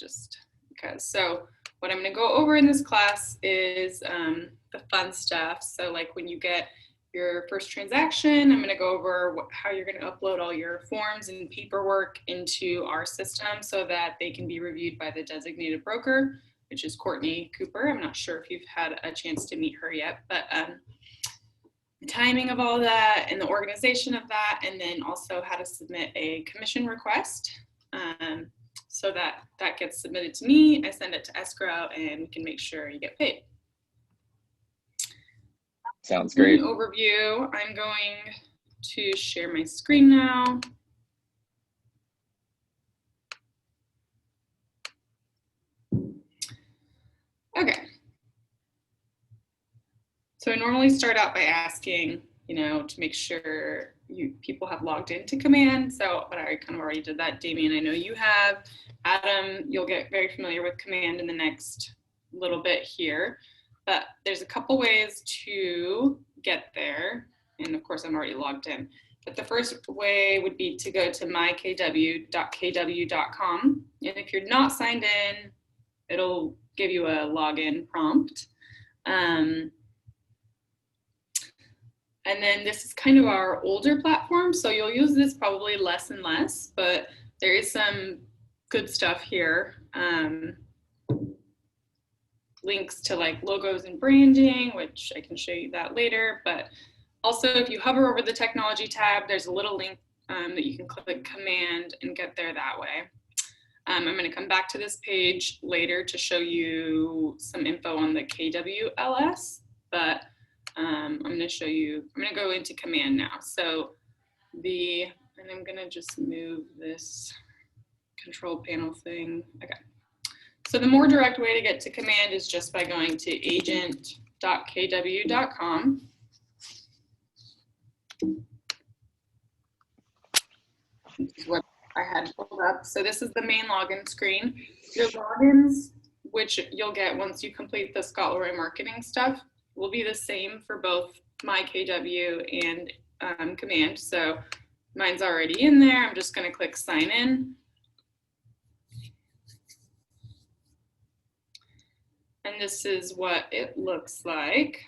just because. So what I'm going to go over in this class is the fun stuff. So like when you get your first transaction, I'm going to go over how you're going to upload all your forms and paperwork into our system so that they can be reviewed by the designated broker, which is Courtney Cooper. I'm not sure if you've had a chance to meet her yet, but the timing of all that and the organization of that, and then also how to submit a commission request. So that gets submitted to me, I send it to escrow, and we can make sure you get paid. Sounds great. An overview, I'm going to share my screen now. Okay. So I normally start out by asking, to make sure people have logged into Command. So, but I kind of already did that. Damien, I know you have. Adam, you'll get very familiar with Command in the next little bit here. But there's a couple ways to get there. And of course, I'm already logged in. But the first way would be to go to mykw.kw.com. And if you're not signed in, it'll give you a login prompt. And then this is kind of our older platform. So you'll use this probably less and less, but there is some good stuff here. Links to like logos and branding, which I can show you that later. But also if you hover over the technology tab, there's a little link that you can click Command and get there that way. I'm going to come back to this page later to show you some info on the KWLS, but I'm going to show you, I'm going to go into Command now. So and I'm going to just move this control panel thing. Okay. So the more direct way to get to Command is just by going to agent.kw.com. This is what I had pulled up. So this is the main login screen. Your logins, which you'll get once you complete the Scott Leroy marketing stuff, will be the same for both MyKW and Command. So mine's already in there. I'm just going to click sign in. And this is what it looks like.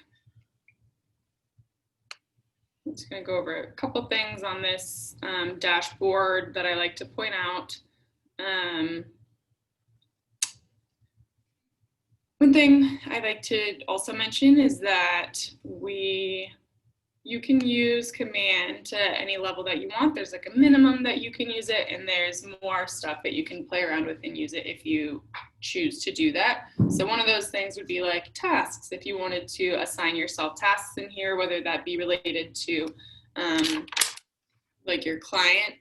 I'm just going to go over a couple things on this dashboard that I like to point out. One thing I like to also mention is that you can use Command to any level that you want. There's like a minimum that you can use it, and there's more stuff that you can play around with and use it if you choose to do that. So one of those things would be like tasks. If you wanted to assign yourself tasks in here, whether that be related to like your client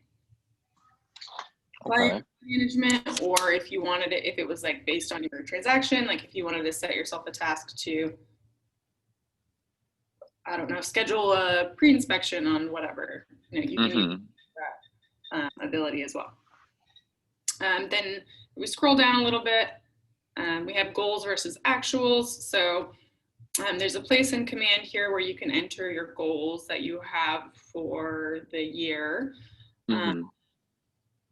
management, or if you wanted it, if it was like based on your transaction, like if you wanted to set yourself a task to, I don't know, schedule a pre-inspection on whatever, you can use that ability as well. Then we scroll down a little bit. We have goals versus actuals. So there's a place in Command here where you can enter your goals that you have for the year.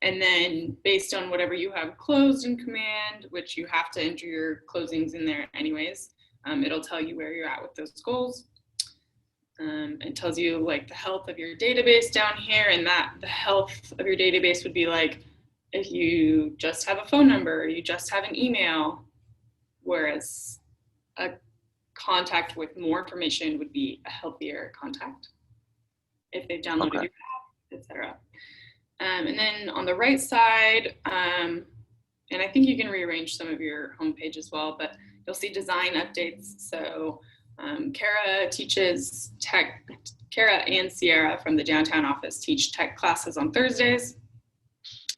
And then based on whatever you have closed in Command, which you have to enter your closings in there anyways, it'll tell you where you're at with those goals. It tells you like the health of your database down here, and that the health of your database would be like if you just have a phone number, you just have an email, whereas a contact with more information would be a healthier contact if they've downloaded your app, etc. And then on the right side, and I think you can rearrange some of your homepage as well, but you'll see design updates. So Kara teaches tech, Kara and Sierra from the downtown office teach tech classes on Thursdays.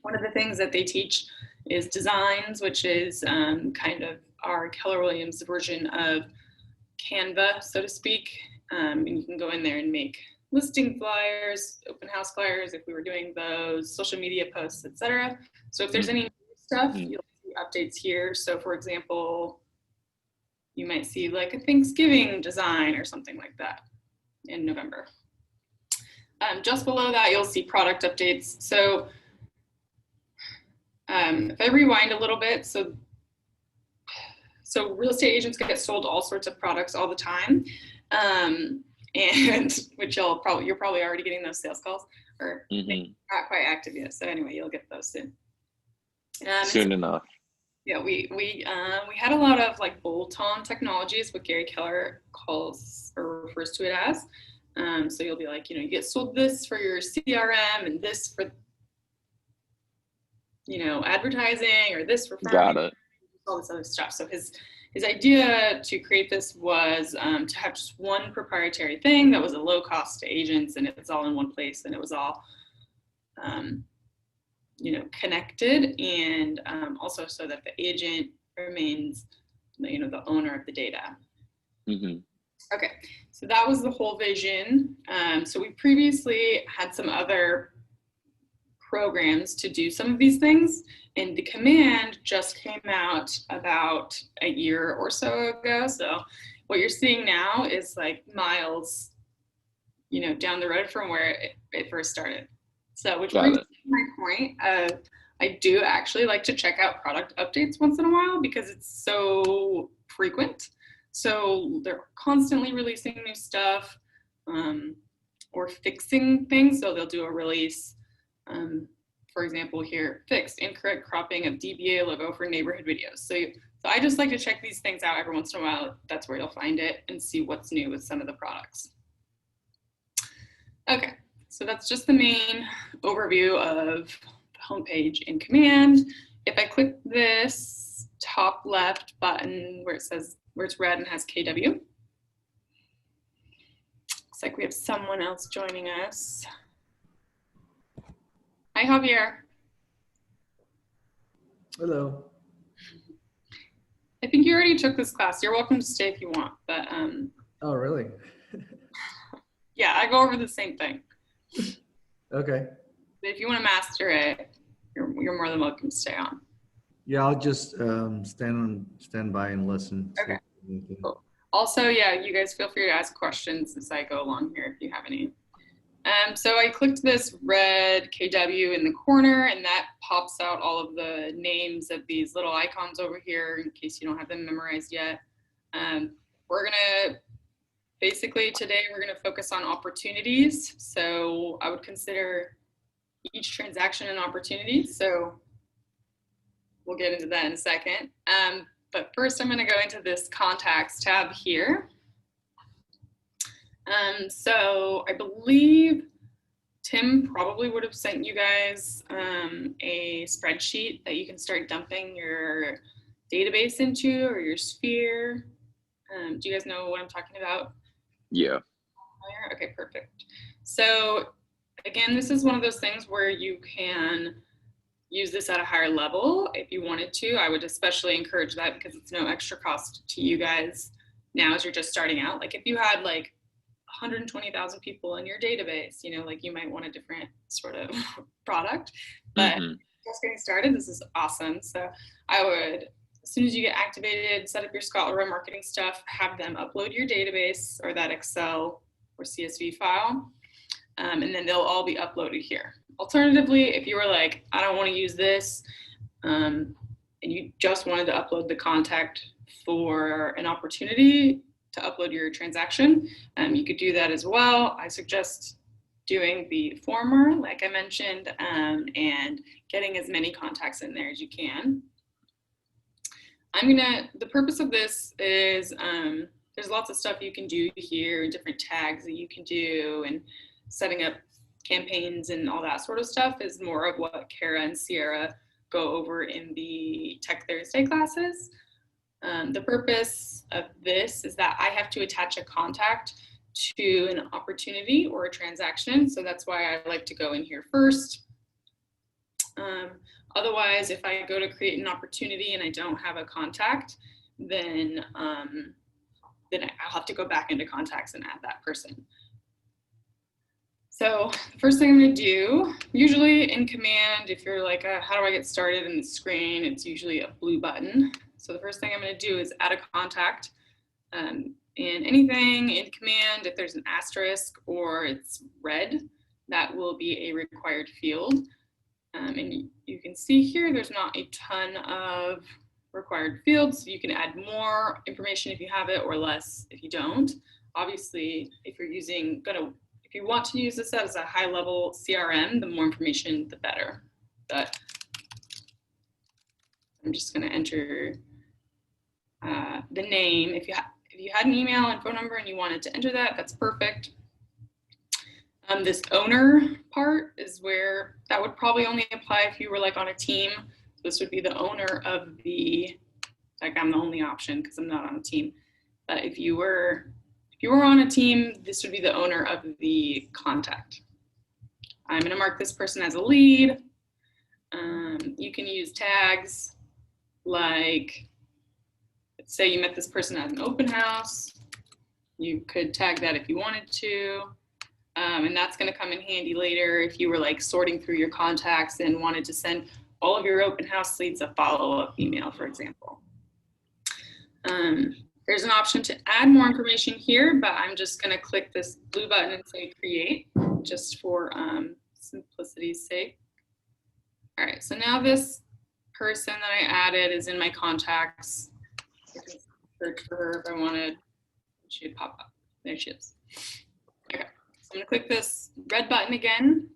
One of the things that they teach is designs, which is kind of our Keller Williams version of Canva, so to speak. And you can go in there and make listing flyers, open house flyers, if we were doing those, social media posts, etc. So if there's any new stuff, you'll see updates here. So for example, you might see like a Thanksgiving design or something like that in November. Just below that, you'll see product updates. So If I rewind a little bit, so real estate agents get sold all sorts of products all the time, and which you're probably already getting those sales calls, or not quite active yet. So anyway, you'll get those soon. Soon enough. Yeah, we had a lot of like bolt-on technologies, what Gary Keller calls or refers to it as. So you'll be like, you get sold this for your CRM and this for, advertising, or this for farming. Got it. All this other stuff. So his idea to create this was to have just one proprietary thing that was a low cost to agents, and it was all in one place, and it was all connected, and also so that the agent remains the owner of the data. Okay, so that was the whole vision. So we previously had some other programs to do some of these things, and the command just came out about a year or so ago. So what you're seeing now is like miles down the road from where it first started. So which brings me to my point of, I do actually like to check out product updates once in a while because it's so frequent. So they're constantly releasing new stuff or fixing things. So they'll do a release, for example here, fixed incorrect cropping of DBA logo for neighborhood videos. So I just like to check these things out every once in a while. That's where you'll find it, and see what's new with some of the products. Okay, so that's just the main overview of the homepage in Command. If I click this top left button where it's red and has KW, looks like we have someone else joining us. Hi, Javier. Hello. I think you already took this class. You're welcome to stay if you want, but Oh, really? yeah, I go over the same thing. Okay. But if you want to master it, you're more than welcome to stay on. Yeah, I'll just stand by and listen. Okay. Cool. Also, yeah, you guys feel free to ask questions as I go along here if you have any. So I clicked this red KW in the corner, and that pops out all of the names of these little icons over here in case you don't have them memorized yet. We're gonna, basically today we're gonna focus on opportunities. So I would consider each transaction an opportunity. So we'll get into that in a second. But first I'm gonna go into this contacts tab here. So I believe Tim probably would have sent you guys a spreadsheet that you can start dumping your database into, or your sphere. Do you guys know what I'm talking about? Yeah. Okay, perfect. So again, this is one of those things where you can use this at a higher level if you wanted to. I would especially encourage that because it's no extra cost to you guys now as you're just starting out. Like if you had like 120,000 people in your database, like you might want a different sort of product, but just getting started, this is awesome. So I would, as soon as you get activated, set up your Scholar marketing stuff, have them upload your database or that Excel or CSV file, and then they'll all be uploaded here. Alternatively, if you were like, I don't want to use this, and you just wanted to upload the contact for an opportunity to upload your transaction, you could do that as well. I suggest doing the former, like I mentioned, and getting as many contacts in there as you can. The purpose of this is, there's lots of stuff you can do here, different tags that you can do, and setting up campaigns and all that sort of stuff is more of what Kara and Sierra go over in the Tech Thursday classes. The purpose of this is that I have to attach a contact to an opportunity or a transaction. So that's why I like to go in here first. Otherwise, if I go to create an opportunity and I don't have a contact, then I'll have to go back into contacts and add that person. So the first thing I'm going to do, usually in Command, if you're like, how do I get started in the screen, it's usually a blue button. So the first thing I'm going to do is add a contact. And anything in Command, if there's an asterisk or it's red, that will be a required field. And you can see here, there's not a ton of required fields. You can add more information if you have it or less if you don't. Obviously, if you're if you want to use this as a high level CRM, the more information, the better. But I'm just gonna enter the name. If you had an email and phone number and you wanted to enter that, that's perfect. This owner part is where that would probably only apply if you were like on a team. So this would be the owner of the, like I'm the only option because I'm not on a team. But if you were on a team, this would be the owner of the contact. I'm gonna mark this person as a lead. You can use tags like, let's say you met this person at an open house. You could tag that if you wanted to. And that's going to come in handy later if you were like sorting through your contacts and wanted to send all of your open house leads a follow-up email, for example. There's an option to add more information here, but I'm just going to click this blue button and say create, just for simplicity's sake. All right, so now this person that I added is in my contacts. I can search for her if I wanted. She'd pop up. There she is. Okay. I'm gonna click this red button again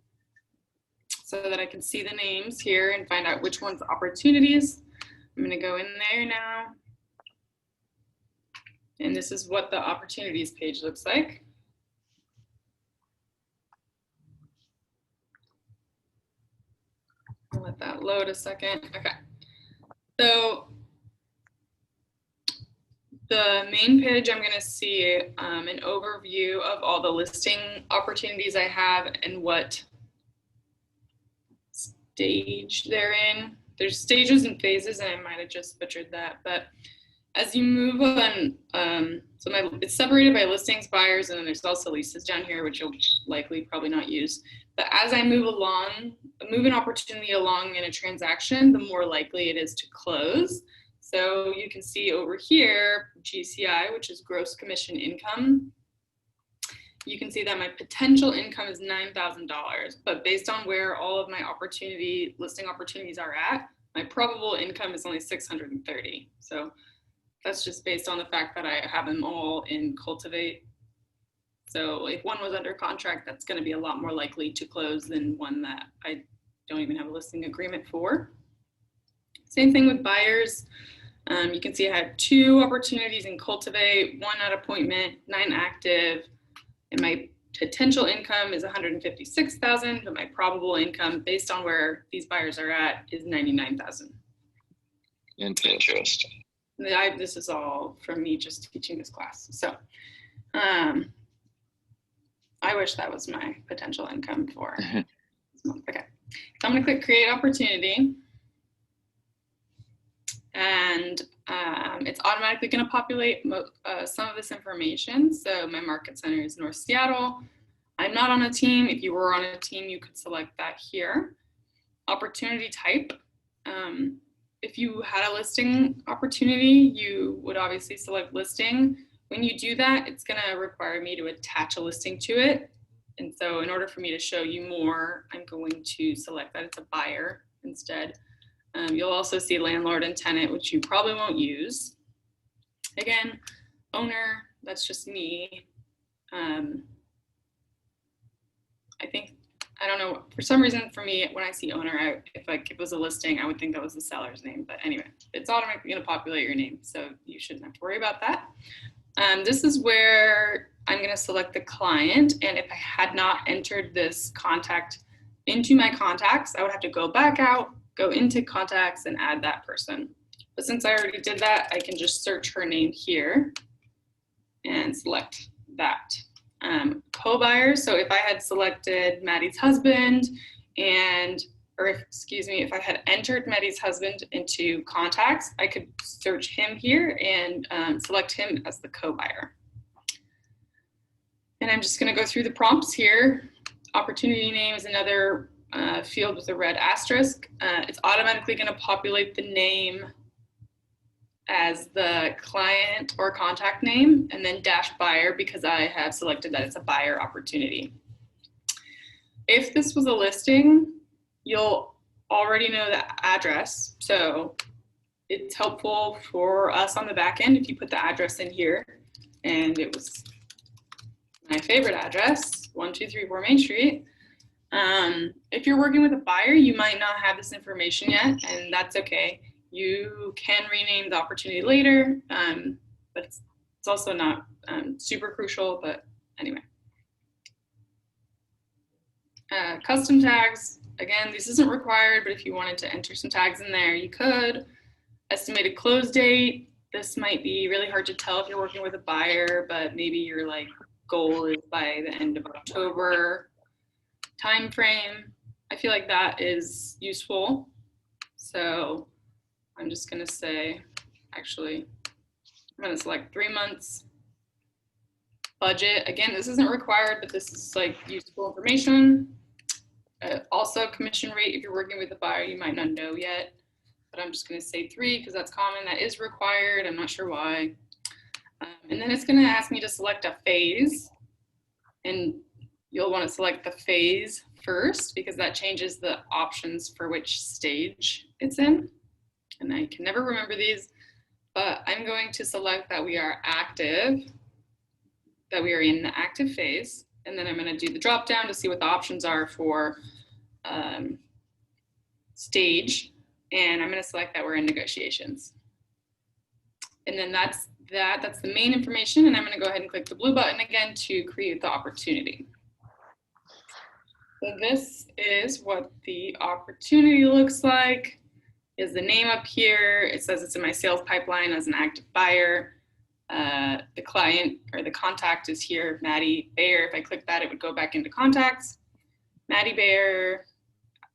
so that I can see the names here and find out which one's opportunities. I'm gonna go in there now. And this is what the opportunities page looks like. I'll let that load a second. Okay. So the main page, I'm going to see an overview of all the listing opportunities I have and what stage they're in. There's stages and phases, and I might have just butchered that. But as you move on, so it's separated by listings, buyers, and then there's also leases down here, which you'll likely probably not use. But as I move an opportunity along in a transaction, the more likely it is to close. So you can see over here, GCI, which is gross commission income. You can see that my potential income is $9,000, but based on where all of my listing opportunities are at, my probable income is only 630. So that's just based on the fact that I have them all in Cultivate. So if one was under contract, that's going to be a lot more likely to close than one that I don't even have a listing agreement for. Same thing with buyers. You can see I had 2 opportunities in Cultivate, 1 at appointment, 9 active, and my potential income is 156,000, but my probable income based on where these buyers are at is 99,000. Interesting. This is all from me just teaching this class. So I wish that was my potential income for this month. Okay, so I'm gonna click create opportunity. And it's automatically going to populate some of this information. So my market center is North Seattle. I'm not on a team. If you were on a team, you could select that here. Opportunity type. If you had a listing opportunity, you would obviously select listing. When you do that, it's going to require me to attach a listing to it. And so in order for me to show you more, I'm going to select that it's a buyer instead. You'll also see landlord and tenant, which you probably won't use. Again, owner, that's just me. I don't know, for some reason for me, when I see owner, if it was a listing, I would think that was the seller's name. But anyway, it's automatically going to populate your name, so you shouldn't have to worry about that. This is where I'm going to select the client. And if I had not entered this contact into my contacts, I would have to go back out, go into contacts and add that person. But since I already did that, I can just search her name here and select that. Co-buyers, so if I had selected Maddie's husband if I had entered Maddie's husband into contacts, I could search him here and select him as the co-buyer. And I'm just gonna go through the prompts here. Opportunity name is another field with a red asterisk. It's automatically going to populate the name as the client or contact name, and then dash buyer because I have selected that it's a buyer opportunity. If this was a listing, you'll already know the address. So it's helpful for us on the back end if you put the address in here. And it was my favorite address, 1234 Main Street. If you're working with a buyer, you might not have this information yet, and that's okay. You can rename the opportunity later, but it's also not super crucial, but anyway. Custom tags, again, this isn't required, but if you wanted to enter some tags in there, you could. Estimated close date, this might be really hard to tell if you're working with a buyer, but maybe your like goal is by the end of October. Time frame, I feel like that is useful. So I'm just gonna say, actually, I'm gonna select 3 months. Budget, again, this isn't required, but this is like useful information. Also commission rate, if you're working with a buyer, you might not know yet, but I'm just gonna say 3 because that's common. That is required, I'm not sure why. And then it's gonna ask me to select a phase, and you'll wanna select the phase first because that changes the options for which stage it's in. And I can never remember these, but I'm going to select that we are active, that we are in the active phase. And then I'm going to do the drop down to see what the options are for stage. And I'm going to select that we're in negotiations. And then that's the main information. And I'm going to go ahead and click the blue button again to create the opportunity. So this is what the opportunity looks like. Is the name up here. It says it's in my sales pipeline as an active buyer. The client or the contact is here, Maddie Bayer. If I click that, it would go back into contacts. Maddie Bayer,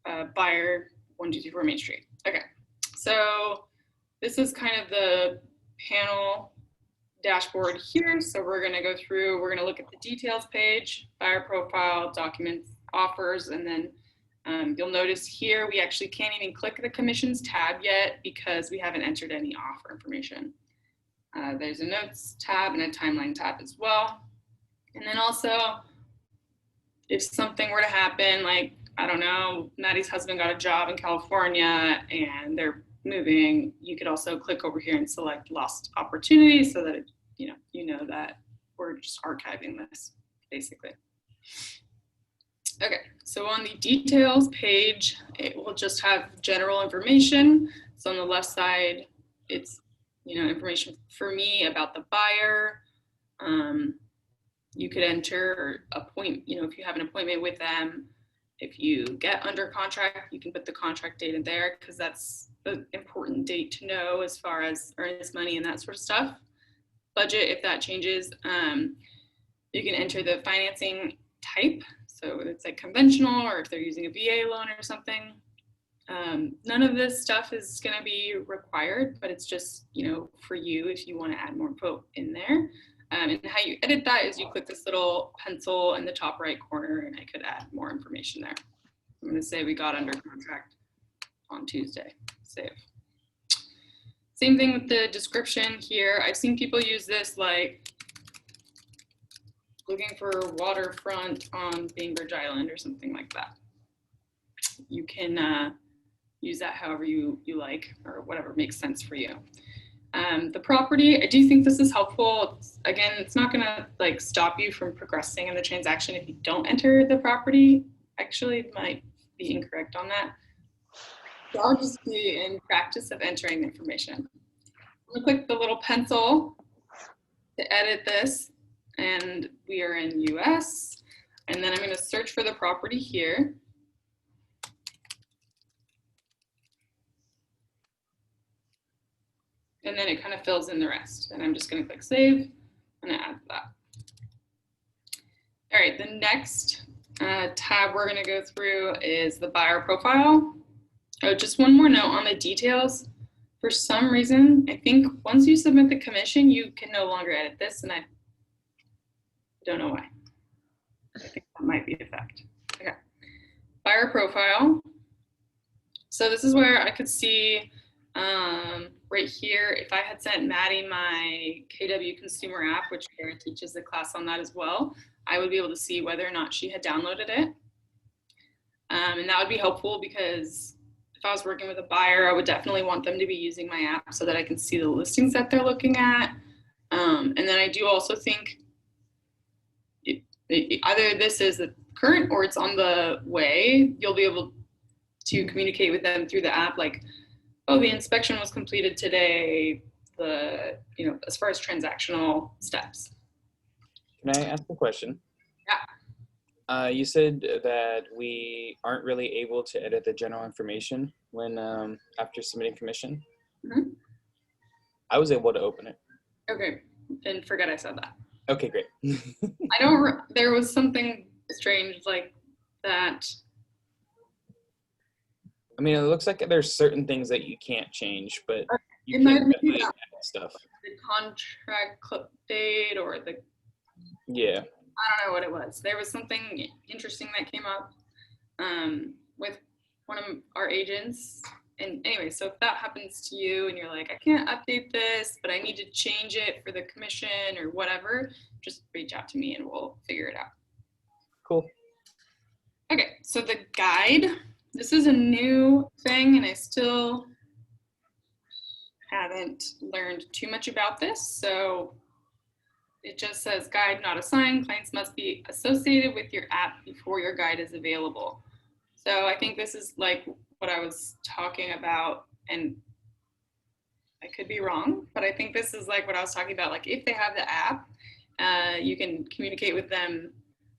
buyer, 1234 Main Street. Okay, so this is kind of the panel dashboard here. So we're gonna go through, we're gonna look at the details page, buyer profile, documents, offers, and then you'll notice here we actually can't even click the commissions tab yet because we haven't entered any offer information. There's a notes tab and a timeline tab as well. And then also, if something were to happen, like, I don't know, Maddie's husband got a job in California and they're moving, you could also click over here and select lost opportunity so that you know that we're just archiving this, basically. Okay, so on the details page, it will just have general information. So on the left side, it's information for me about the buyer. You could enter if you have an appointment with them. If you get under contract, you can put the contract date in there because that's the important date to know as far as earnest money and that sort of stuff. Budget, if that changes, you can enter the financing type. So it's like conventional, or if they're using a VA loan or something. None of this stuff is going to be required, but it's just, for you if you want to add more info in there. And how you edit that is you click this little pencil in the top right corner, and I could add more information there. I'm going to say we got under contract on Tuesday. Save. Same thing with the description here. I've seen people use this like looking for waterfront on Bainbridge Island or something like that. You can use that however you like, or whatever makes sense for you. The property, I do think this is helpful. Again, it's not gonna stop you from progressing in the transaction if you don't enter the property. Actually, it might be incorrect on that. So I'll just be in practice of entering the information. I'm gonna click the little pencil to edit this, and we are in US. And then I'm gonna search for the property here. And then it kind of fills in the rest. And I'm just gonna click save and add that. All right, the next tab we're gonna go through is the buyer profile. Oh, just one more note on the details. For some reason, I think once you submit the commission, you can no longer edit this, and I don't know why. I think that might be the fact. Okay, buyer profile. So this is where I could see right here, if I had sent Maddie my KW consumer app, which Kara teaches the class on that as well, I would be able to see whether or not she had downloaded it. And that would be helpful because if I was working with a buyer, I would definitely want them to be using my app so that I can see the listings that they're looking at. And then I do also think either this is the current or it's on the way. You'll be able to communicate with them through the app, like, oh, the inspection was completed today, as far as transactional steps. Can I ask a question? Yeah. You said that we aren't really able to edit the general information when after submitting commission. Mm-hmm. I was able to open it. Okay, then forget I said that. Okay, great. There was something strange like that. I mean, it looks like there's certain things that you can't change, but you It might can be definitely that. edit stuff. The contract clip date or the, Yeah. I don't know what it was. There was something interesting that came up with one of our agents. And anyway, so if that happens to you and you're like, I can't update this, but I need to change it for the commission or whatever, just reach out to me and we'll figure it out. Cool. Okay, so the guide, this is a new thing and I still haven't learned too much about this. So it just says guide not assigned. Clients must be associated with your app before your guide is available. So I think this is like what I was talking about, and I could be wrong, but I think this is like what I was talking about. Like if they have the app, you can communicate with them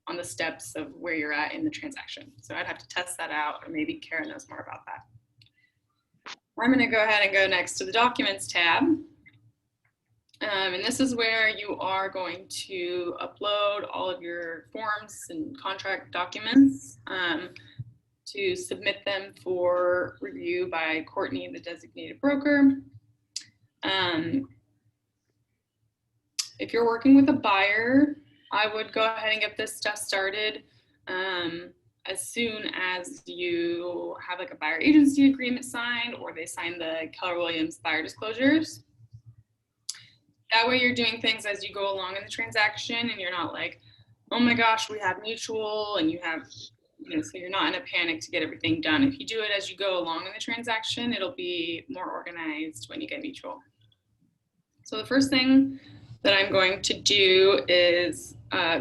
on the steps of where you're at in the transaction. So I'd have to test that out, or maybe Kara knows more about that. I'm going to go ahead and go next to the Documents tab. And this is where you are going to upload all of your forms and contract documents to submit them for review by Courtney, the designated broker. If you're working with a buyer, I would go ahead and get this stuff started as soon as you have like a buyer agency agreement signed or they sign the Keller Williams buyer disclosures. That way you're doing things as you go along in the transaction and you're not like, oh my gosh, we have mutual and you have, so you're not in a panic to get everything done. If you do it as you go along in the transaction, it'll be more organized when you get mutual. So the first thing that I'm going to do is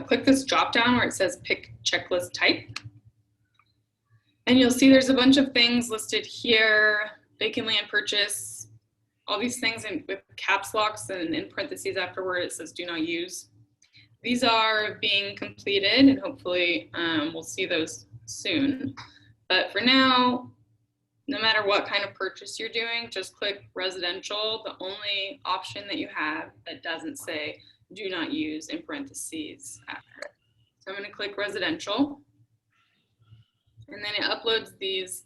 click this drop down where it says pick checklist type. And you'll see there's a bunch of things listed here, vacant land purchase, all these things with caps locks and in parentheses afterward it says do not use. These are being completed and hopefully we'll see those soon. But for now, no matter what kind of purchase you're doing, just click residential, the only option that you have that doesn't say do not use in parentheses after it. So I'm going to click residential. And then it uploads these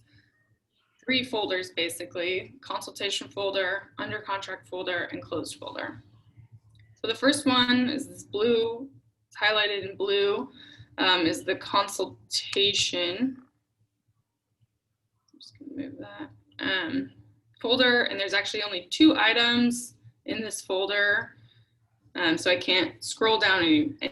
3 folders basically: consultation folder, under contract folder, and closed folder. So the first one is this blue, it's highlighted in blue, is the consultation. I'm just gonna move that. Folder, and there's actually only 2 items in this folder. So I can't scroll down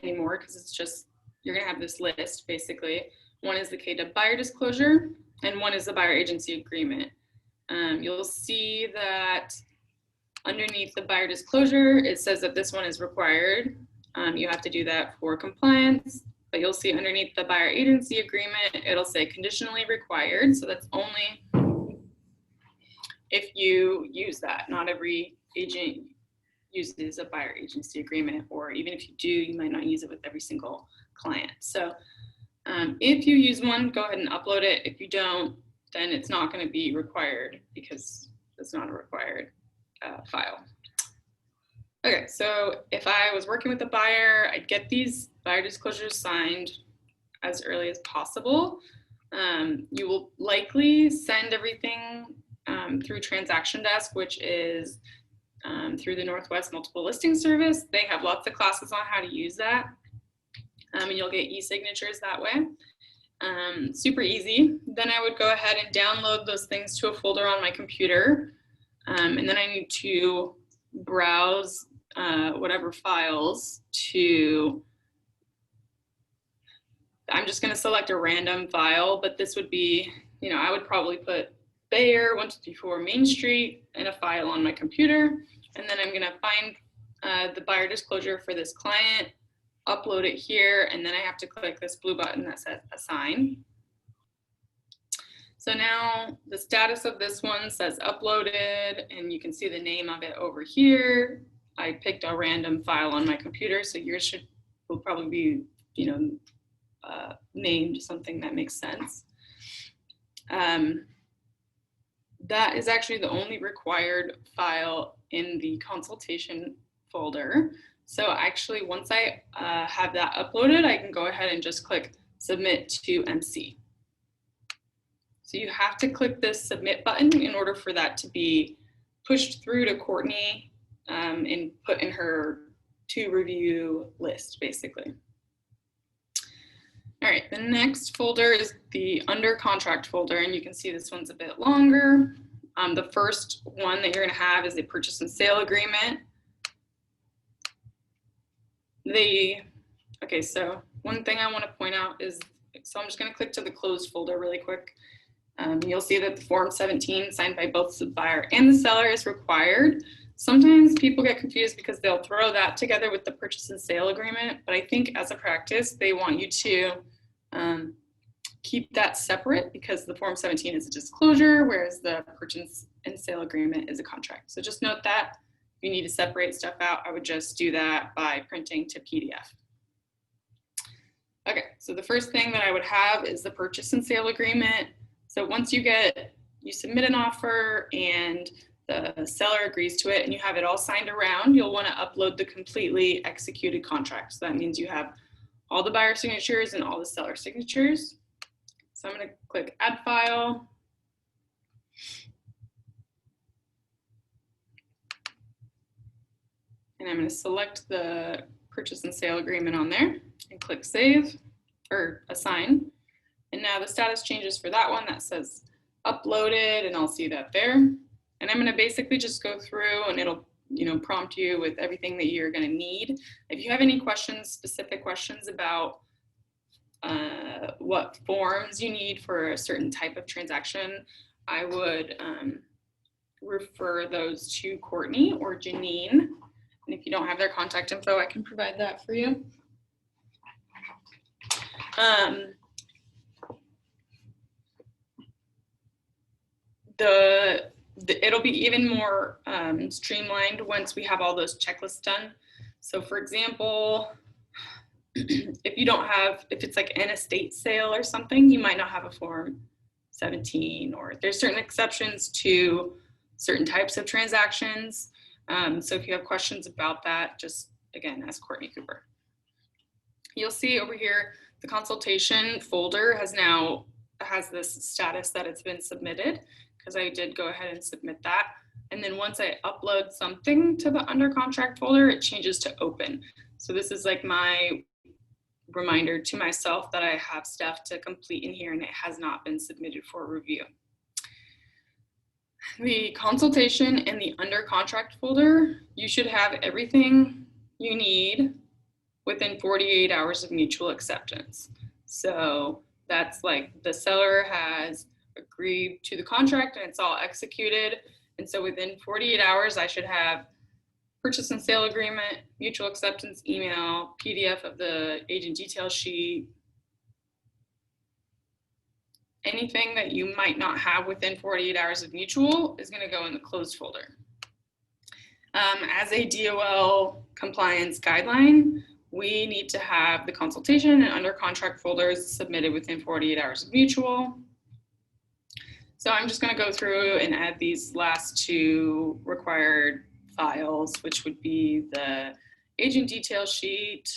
anymore because it's just, you're gonna have this list basically. One is the KW buyer disclosure, and one is the buyer agency agreement. You'll see that underneath the buyer disclosure, it says that this one is required. You have to do that for compliance, but you'll see underneath the buyer agency agreement, it'll say conditionally required. So that's only if you use that. Not every agent uses a buyer agency agreement, or even if you do, you might not use it with every single client. So if you use one, go ahead and upload it. If you don't, then it's not going to be required because it's not a required file. Okay, so if I was working with a buyer, I'd get these buyer disclosures signed as early as possible. You will likely send everything through Transaction Desk, which is through the Northwest Multiple Listing Service. They have lots of classes on how to use that. And you'll get e-signatures that way. Super easy. Then I would go ahead and download those things to a folder on my computer. And then I need to browse whatever files to, I'm just gonna select a random file, but this would be, I would probably put Bayer 1234 Main Street in a file on my computer. And then I'm going to find the buyer disclosure for this client, upload it here, and then I have to click this blue button that says assign. So now the status of this one says uploaded, and you can see the name of it over here. I picked a random file on my computer, so yours will probably be, named something that makes sense. That is actually the only required file in the consultation folder. So actually, once I have that uploaded, I can go ahead and just click submit to MC. So you have to click this submit button in order for that to be pushed through to Courtney and put in her to review list, basically. All right, the next folder is the under contract folder, and you can see this one's a bit longer. The first one that you're gonna have is a purchase and sale agreement. Okay, so one thing I wanna point out is, so I'm just gonna click to the closed folder really quick. You'll see that the Form 17 signed by both the buyer and the seller is required. Sometimes people get confused because they'll throw that together with the purchase and sale agreement, but I think as a practice, they want you to keep that separate because the Form 17 is a disclosure, whereas the purchase and sale agreement is a contract. So just note that if you need to separate stuff out, I would just do that by printing to PDF. Okay, so the first thing that I would have is the purchase and sale agreement. So once you submit an offer and the seller agrees to it and you have it all signed around, you'll want to upload the completely executed contract. So that means you have all the buyer signatures and all the seller signatures. So I'm going to click add file. And I'm going to select the purchase and sale agreement on there and click save or assign. And now the status changes for that one that says uploaded, and I'll see that there. And I'm going to basically just go through and it'll prompt you with everything that you're going to need. If you have any questions, specific questions about what forms you need for a certain type of transaction, I would refer those to Courtney or Janine. And if you don't have their contact info, I can provide that for you. It'll be even more streamlined once we have all those checklists done. So for example, if it's like an estate sale or something, you might not have a Form 17, or there's certain exceptions to certain types of transactions. So if you have questions about that, just again, ask Courtney Cooper. You'll see over here, the consultation folder has this status that it's been submitted, because I did go ahead and submit that. And then once I upload something to the under contract folder, it changes to open. So this is like my reminder to myself that I have stuff to complete in here and it has not been submitted for review. The consultation and the under contract folder, you should have everything you need within 48 hours of mutual acceptance. So that's like the seller has agreed to the contract and it's all executed. And so within 48 hours, I should have purchase and sale agreement, mutual acceptance email, PDF of the agent detail sheet. Anything that you might not have within 48 hours of mutual is going to go in the closed folder. As a DOL compliance guideline, we need to have the consultation and under contract folders submitted within 48 hours of mutual. So I'm just going to go through and add these last two required files, which would be the agent detail sheet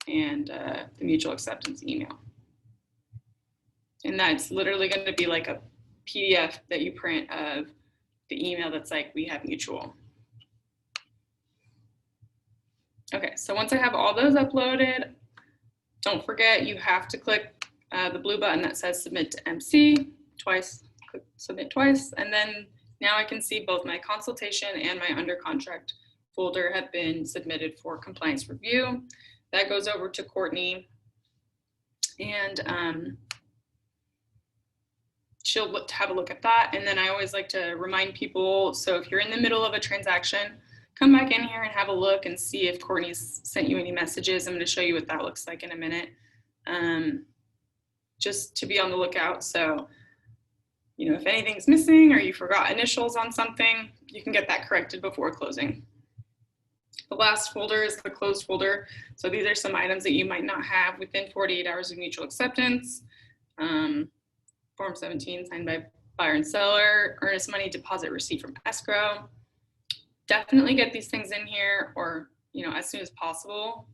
and the mutual acceptance email. And that's literally going to be like a PDF that you print of the email that's like, we have mutual. Okay, so once I have all those uploaded, don't forget you have to click the blue button that says submit to MC twice, click submit twice, and then now I can see both my consultation and my under contract folder have been submitted for compliance review. That goes over to Courtney, and she'll have a look at that. And then I always like to remind people, so if you're in the middle of a transaction, come back in here and have a look and see if Courtney's sent you any messages. I'm going to show you what that looks like in a minute, just to be on the lookout. So, you know, if anything's missing or you forgot initials on something, you can get that corrected before closing. The last folder is the closed folder. So these are some items that you might not have within 48 hours of mutual acceptance. Form 17 signed by buyer and seller, earnest money deposit receipt from escrow. Definitely get these things in here, or, you know, as soon as possible.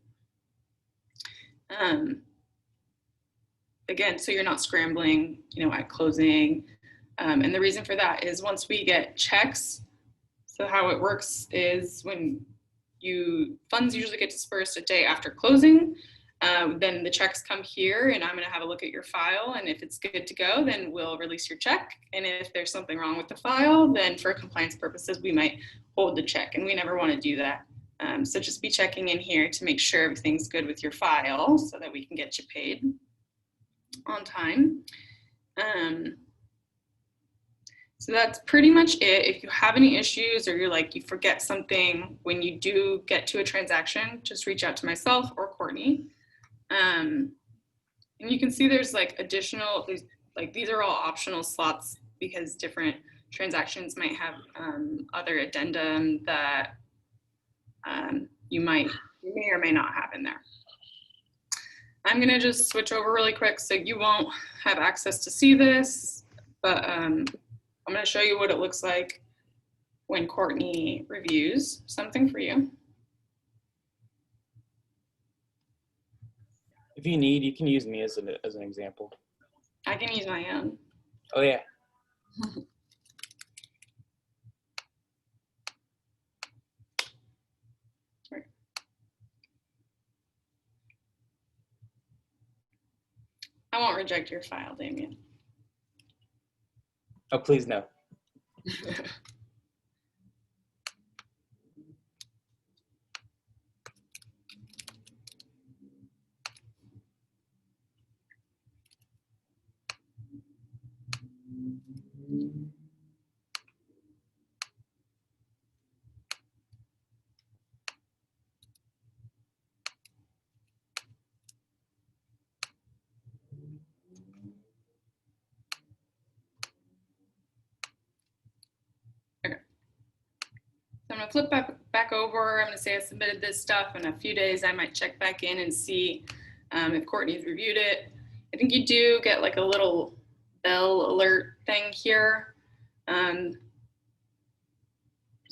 Again, so you're not scrambling, you know, at closing. And the reason for that is once we get checks, so how it works is when funds usually get dispersed a day after closing, then the checks come here and I'm going to have a look at your file, and if it's good to go, then we'll release your check. And if there's something wrong with the file, then for compliance purposes we might hold the check, and we never want to do that. So just be checking in here to make sure everything's good with your file so that we can get you paid on time. So that's pretty much it. If you have any issues or you forget something when you do get to a transaction, just reach out to myself or Courtney. And you can see there's additional, these are all optional slots because different transactions might have other addendum that you may or may not have in there. I'm gonna just switch over really quick so you won't have access to see this, but I'm gonna show you what it looks like when Courtney reviews something for you. If you need, you can use me as an example. I can use my own. Oh yeah. I won't reject your file, Damien. Oh, please no. So I'm gonna flip back over. I'm gonna say I submitted this stuff. In a few days, I might check back in and see if Courtney's reviewed it. I think you do get a little bell alert thing here. It's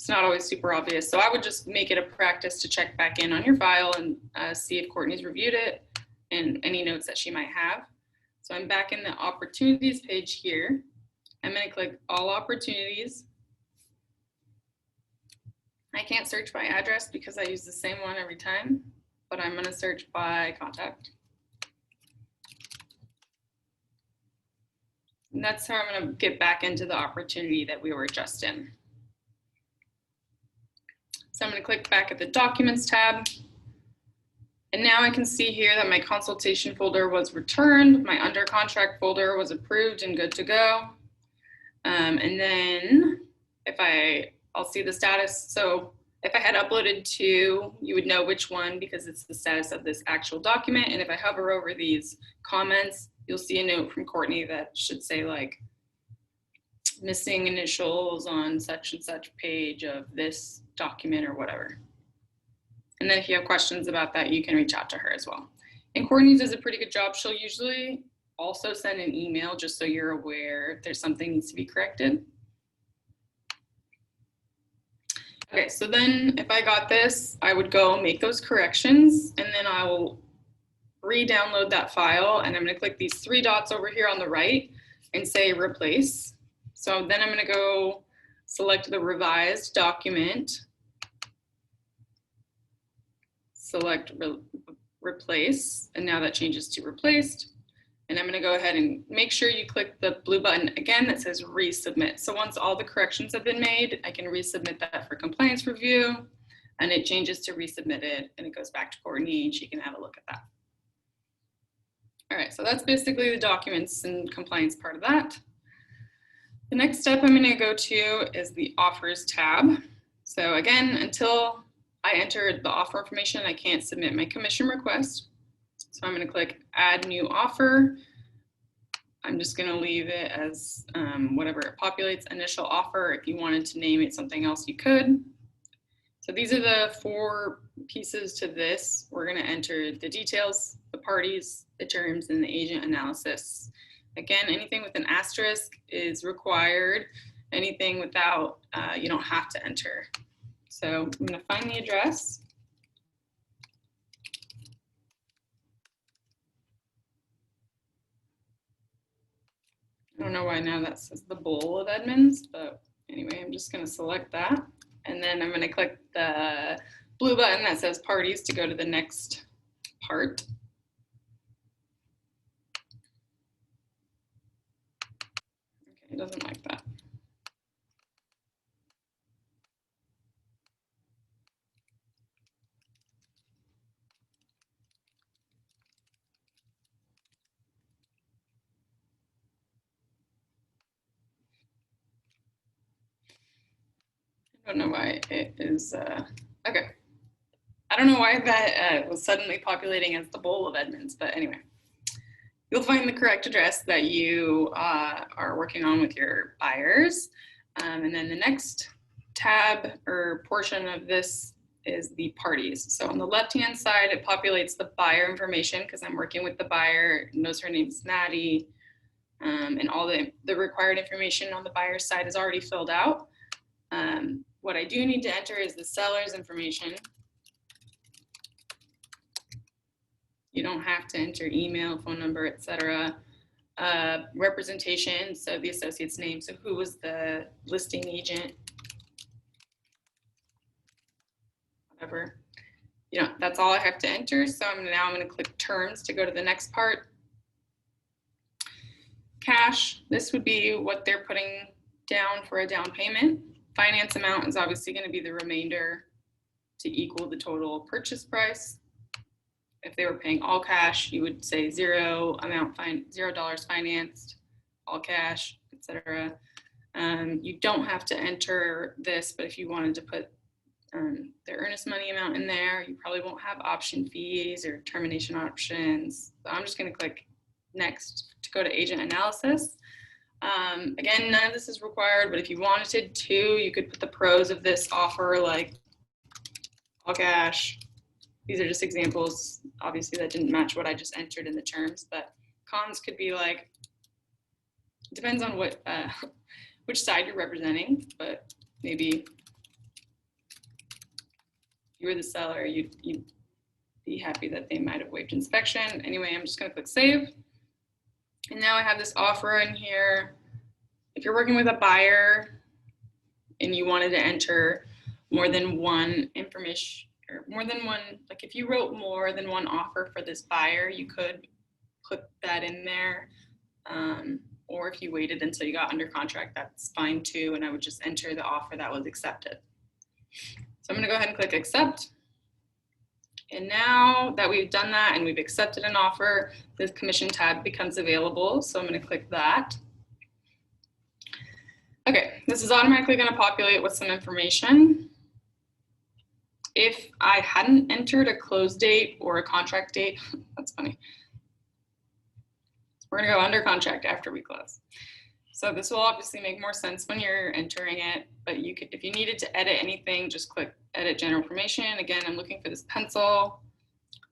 not always super obvious. So I would just make it a practice to check back in on your file and see if Courtney's reviewed it and any notes that she might have. So I'm back in the opportunities page here. I'm gonna click all opportunities. I can't search by address because I use the same one every time, but I'm going to search by contact. And that's how I'm going to get back into the opportunity that we were just in. So I'm going to click back at the documents tab. And now I can see here that my consultation folder was returned. My under contract folder was approved and good to go. And then I'll see the status. So if I had uploaded two, you would know which one because it's the status of this actual document. And if I hover over these comments, you'll see a note from Courtney that should say missing initials on such and such page of this document or whatever. And then if you have questions about that, you can reach out to her as well. And Courtney does a pretty good job. She'll usually also send an email just so you're aware if there's something needs to be corrected. Okay, so then if I got this, I would go make those corrections and then I will re-download that file and I'm gonna click these three dots over here on the right and say replace. So then I'm gonna go select the revised document, select replace, and now that changes to replaced. And I'm gonna go ahead and make sure you click the blue button again that says resubmit. So once all the corrections have been made, I can resubmit that for compliance review and it changes to resubmitted and it goes back to Courtney and she can have a look at that. All right, so that's basically the documents and compliance part of that. The next step I'm going to go to is the offers tab. So again, until I enter the offer information, I can't submit my commission request. So I'm going to click add new offer. I'm just going to leave it as whatever it populates, initial offer. If you wanted to name it something else, you could. So these are the 4 pieces to this. We're going to enter the details, the parties, the terms, and the agent analysis. Again, anything with an asterisk is required. Anything without, you don't have to enter. So I'm going to find the address. I don't know why now that says the Bowl of Edmonds, but anyway, I'm just going to select that. And then I'm going to click the blue button that says parties to go to the next part. Okay, it doesn't like that. I don't know why it is, okay. I don't know why that was suddenly populating as the Bowl of Edmonds, but anyway. You'll find the correct address that you are working on with your buyers. And then the next tab or portion of this is the parties. So on the left-hand side, it populates the buyer information because I'm working with the buyer, knows her name's Maddie, and all the required information on the buyer's side is already filled out. What I do need to enter is the seller's information. You don't have to enter email, phone number, etc. Representation, so the associate's name, so who was the listing agent, whatever. You know, that's all I have to enter. So I'm going to click terms to go to the next part. Cash, this would be what they're putting down for a down payment. Finance amount is obviously going to be the remainder to equal the total purchase price. If they were paying all cash, you would say $0 financed, all cash, etc. You don't have to enter this, but if you wanted to put the earnest money amount in there, you probably won't have option fees or termination options. So I'm just going to click next to go to agent analysis. Again, none of this is required, but if you wanted to, you could put the pros of this offer like all cash. These are just examples. Obviously, that didn't match what I just entered in the terms, but cons could be like, it depends on what, which side you're representing, but maybe if you were the seller, you'd be happy that they might have waived inspection. Anyway, I'm just gonna click save. And now I have this offer in here. If you're working with a buyer and you wanted to enter more than one information, or more than one, like if you wrote more than one offer for this buyer, you could put that in there. Or if you waited until you got under contract, that's fine too. And I would just enter the offer that was accepted. So I'm gonna go ahead and click accept. And now that we've done that and we've accepted an offer, the commission tab becomes available. So I'm gonna click that. Okay, this is automatically gonna populate with some information. If I hadn't entered a close date or a contract date, that's funny. We're gonna go under contract after we close. So this will obviously make more sense when you're entering it, but you could, if you needed to edit anything, just click edit general information. Again, I'm looking for this pencil.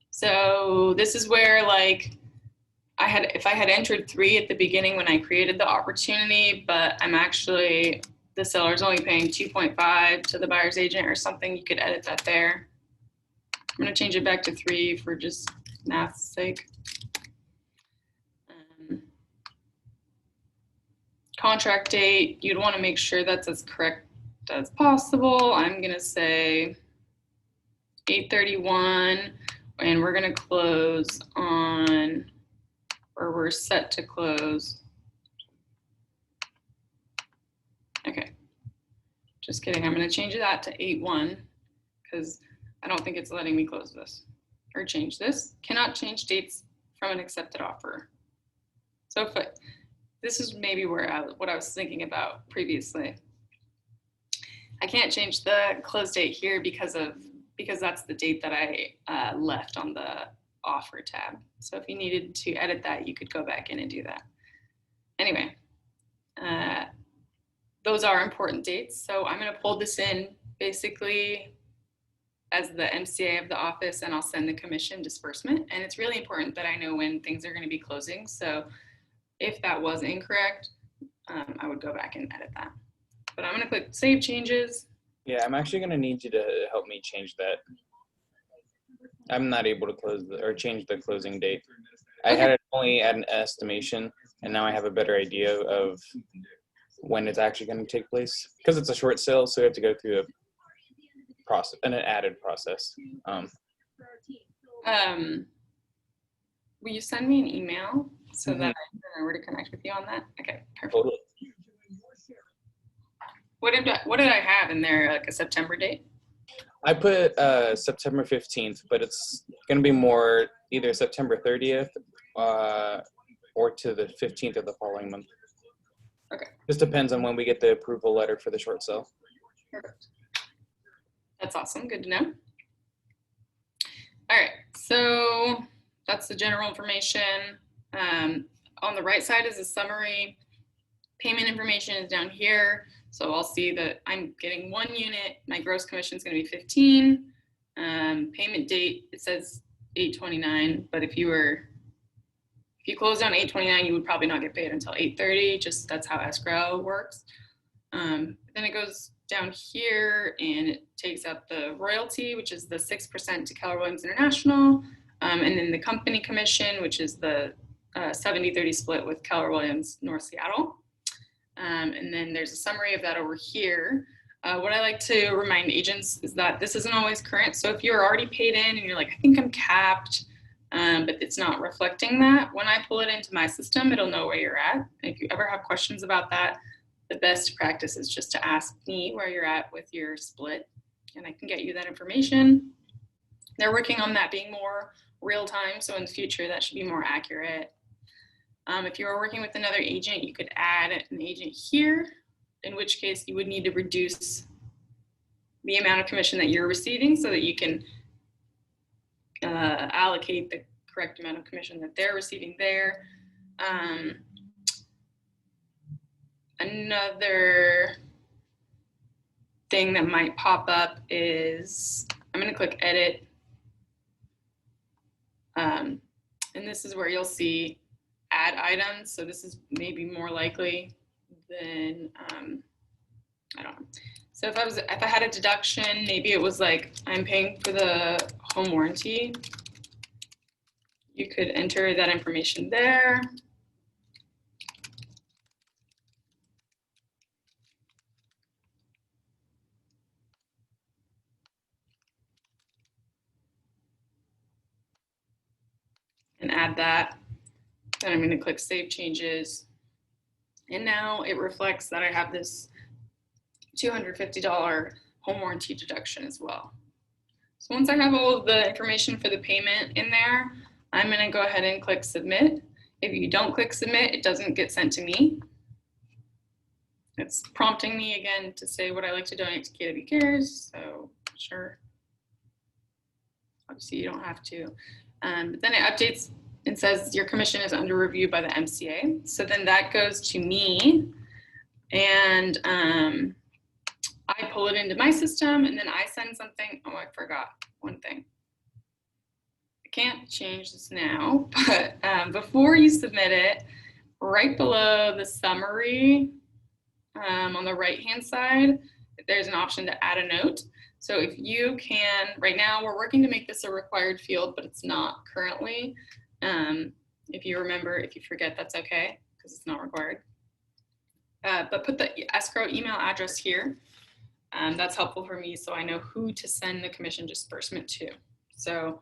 So this is where like if I had entered 3 at the beginning when I created the opportunity, but I'm actually, the seller's only paying 2.5 to the buyer's agent or something, you could edit that there. I'm gonna change it back to 3 for just math's sake. Contract date, you'd want to make sure that's as correct as possible. I'm gonna say 8/31, and we're gonna close on, or we're set to close. Okay, just kidding. I'm gonna change that to 8/1 because I don't think it's letting me close this or change this. Cannot change dates from an accepted offer. So this is maybe what I was thinking about previously. I can't change the close date here because that's the date that I left on the offer tab. So if you needed to edit that, you could go back in and do that. Anyway, those are important dates. So I'm going to pull this in basically as the MCA of the office, and I'll send the commission disbursement. And it's really important that I know when things are going to be closing. So if that was incorrect, I would go back and edit that. But I'm going to click Save Changes. Yeah, I'm actually going to need you to help me change that. I'm not able to close or change the closing date. I had it only at an estimation, and now I have a better idea of when it's actually going to take place. Because it's a short sale, so we have to go through a process, an added process. Will you send me an email so that I know where to connect with you on that? Okay, perfect. Totally. What did I have in there, like a September date? I put September 15th, but it's going to be more either September 30th or to the 15th of the following month. Okay. Just depends on when we get the approval letter for the short sale. Perfect. That's awesome. Good to know. All right. So that's the general information. On the right side is a summary. Payment information is down here. So I'll see that I'm getting 1 unit. My gross commission is going to be 15. Payment date, it says 8/29, but if you closed on 8/29, you would probably not get paid until 8/30. Just that's how escrow works. Then it goes down here and it takes up the royalty, which is the 6% to Keller Williams International, and then the company commission, which is the 70-30 split with Keller Williams North Seattle. And then there's a summary of that over here. What I like to remind agents is that this isn't always current. So if you're already paid in and you're like, I think I'm capped, but it's not reflecting that, when I pull it into my system, it'll know where you're at. And if you ever have questions about that, the best practice is just to ask me where you're at with your split, and I can get you that information. They're working on that being more real time, so in the future that should be more accurate. If you are working with another agent, you could add an agent here, in which case you would need to reduce the amount of commission that you're receiving so that you can allocate the correct amount of commission that they're receiving there. Another thing that might pop up is, I'm going to click Edit. And this is where you'll see add items. So this is maybe more likely than, I don't know. So if I had a deduction, maybe it was like, I'm paying for the home warranty. You could enter that information there. And add that. Then I'm going to click Save Changes. And now it reflects that I have this $250 home warranty deduction as well. So once I have all of the information for the payment in there, I'm going to go ahead and click Submit. If you don't click Submit, it doesn't get sent to me. It's prompting me again to say what I like to donate to KW Cares. So sure. Obviously, you don't have to. But then it updates and says your commission is under review by the MCA. So then that goes to me, and I pull it into my system, and then I send something. Oh, I forgot one thing. I can't change this now, but before you submit it, right below the summary on the right-hand side, there's an option to add a note. So if you can, right now we're working to make this a required field, but it's not currently. If you remember, if you forget, that's okay, because it's not required. But put the escrow email address here. That's helpful for me so I know who to send the commission disbursement to. So,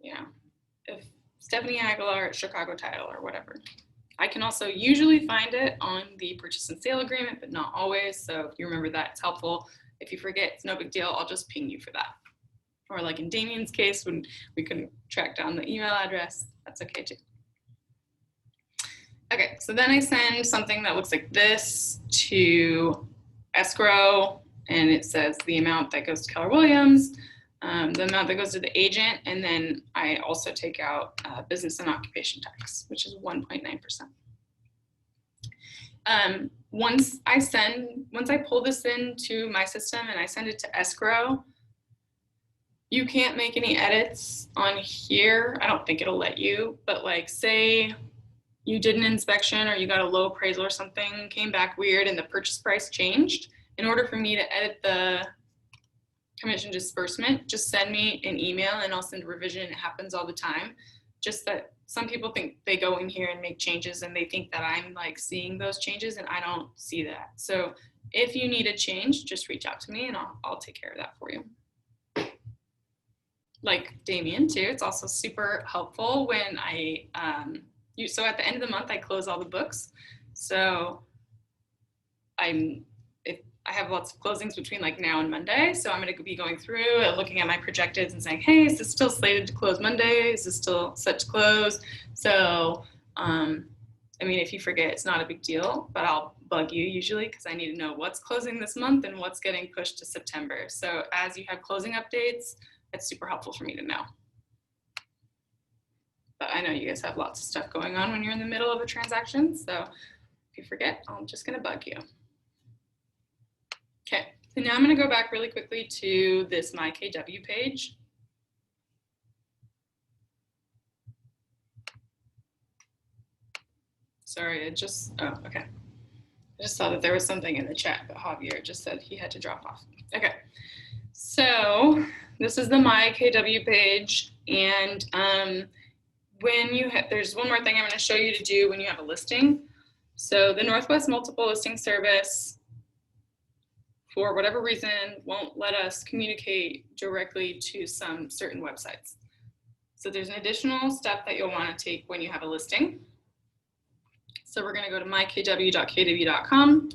yeah, if Stephanie Aguilar at Chicago Title or whatever. I can also usually find it on the purchase and sale agreement, but not always. So if you remember that, it's helpful. If you forget, it's no big deal. I'll just ping you for that. Or like in Damien's case, when we couldn't track down the email address, that's okay too. Okay, so then I send something that looks like this to escrow, and it says the amount that goes to Keller Williams, the amount that goes to the agent, and then I also take out business and occupation tax, which is 1.9%. Once I pull this into my system and I send it to escrow, you can't make any edits on here. I don't think it'll let you, but like say you did an inspection or you got a low appraisal or something, came back weird and the purchase price changed. In order for me to edit the commission disbursement, just send me an email and I'll send a revision. It happens all the time. Just that some people think they go in here and make changes and they think that I'm like seeing those changes and I don't see that. So if you need a change, just reach out to me and I'll take care of that for you. Like Damien too, it's also super helpful when so at the end of the month, I close all the books. So I have lots of closings between like now and Monday. So I'm going to be going through and looking at my projected and saying, hey, is this still slated to close Monday? Is this still set to close? So, I mean, if you forget, it's not a big deal, but I'll bug you usually because I need to know what's closing this month and what's getting pushed to September. So as you have closing updates, it's super helpful for me to know. But I know you guys have lots of stuff going on when you're in the middle of a transaction. So if you forget, I'm just going to bug you. Okay, so now I'm going to go back really quickly to this My KW page. Sorry, okay. I just saw that there was something in the chat, but Javier just said he had to drop off. Okay, so this is the My KW page, and there's one more thing I'm going to show you to do when you have a listing. So the Northwest Multiple Listing Service, for whatever reason, won't let us communicate directly to some certain websites. So there's an additional step that you'll want to take when you have a listing. So we're going to go to mykw.kw.com.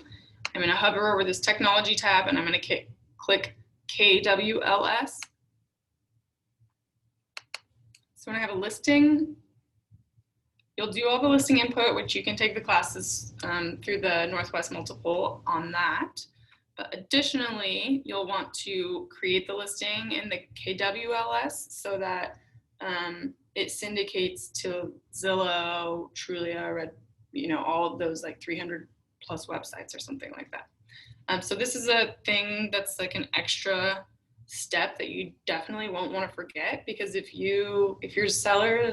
I'm going to hover over this technology tab and I'm going to click KWLS. So when I have a listing, you'll do all the listing input, which you can take the classes through the Northwest Multiple on that. But additionally, you'll want to create the listing in the KWLS so that it syndicates to Zillow, Trulia, all of those like 300 plus websites or something like that. So this is a thing that's like an extra step that you definitely won't want to forget, because if your seller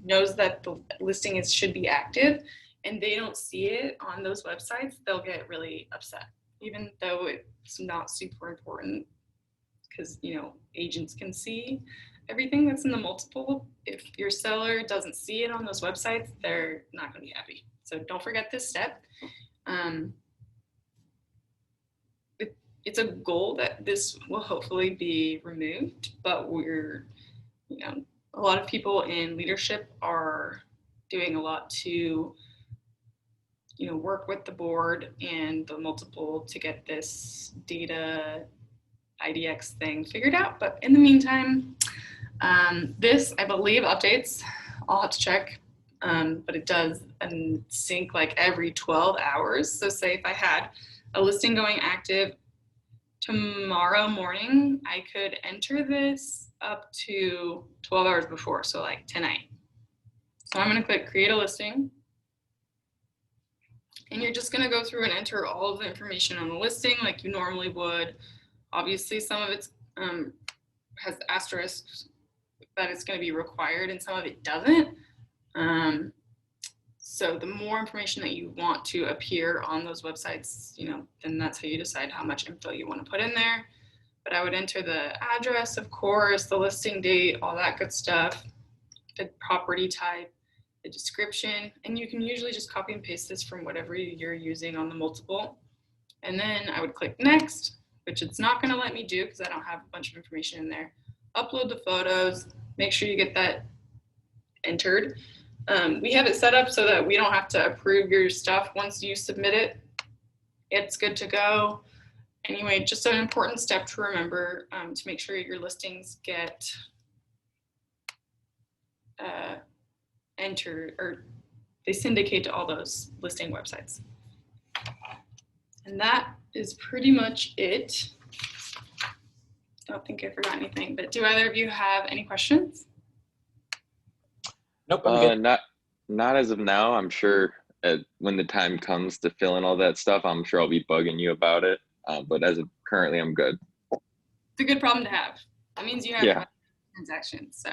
knows that the listing should be active and they don't see it on those websites, they'll get really upset, even though it's not super important, because agents can see everything that's in the multiple. If your seller doesn't see it on those websites, they're not going to be happy. So don't forget this step. It's a goal that this will hopefully be removed, but a lot of people in leadership are doing a lot to work with the board and the multiple to get this data IDX thing figured out. But in the meantime, this, I believe, updates. I'll have to check, but it does sync like every 12 hours. So say if I had a listing going active tomorrow morning, I could enter this up to 12 hours before, so like tonight. So I'm going to click create a listing. And you're just going to go through and enter all of the information on the listing like you normally would. Obviously, some of it has asterisks that it's going to be required and some of it doesn't. So the more information that you want to appear on those websites, then that's how you decide how much info you want to put in there. But I would enter the address, of course, the listing date, all that good stuff, the property type, the description, and you can usually just copy and paste this from whatever you're using on the multiple. And then I would click next, which it's not going to let me do because I don't have a bunch of information in there. Upload the photos, make sure you get that entered. We have it set up so that we don't have to approve your stuff. Once you submit it, it's good to go. Anyway, just an important step to remember to make sure your listings get entered or they syndicate to all those listing websites. And that is pretty much it. I don't think I forgot anything, but do either of you have any questions? Nope, I'm good. Not as of now. I'm sure when the time comes to fill in all that stuff, I'm sure I'll be bugging you about it. But as of currently, I'm good. It's a good problem to have. That means you have Yeah. transactions. So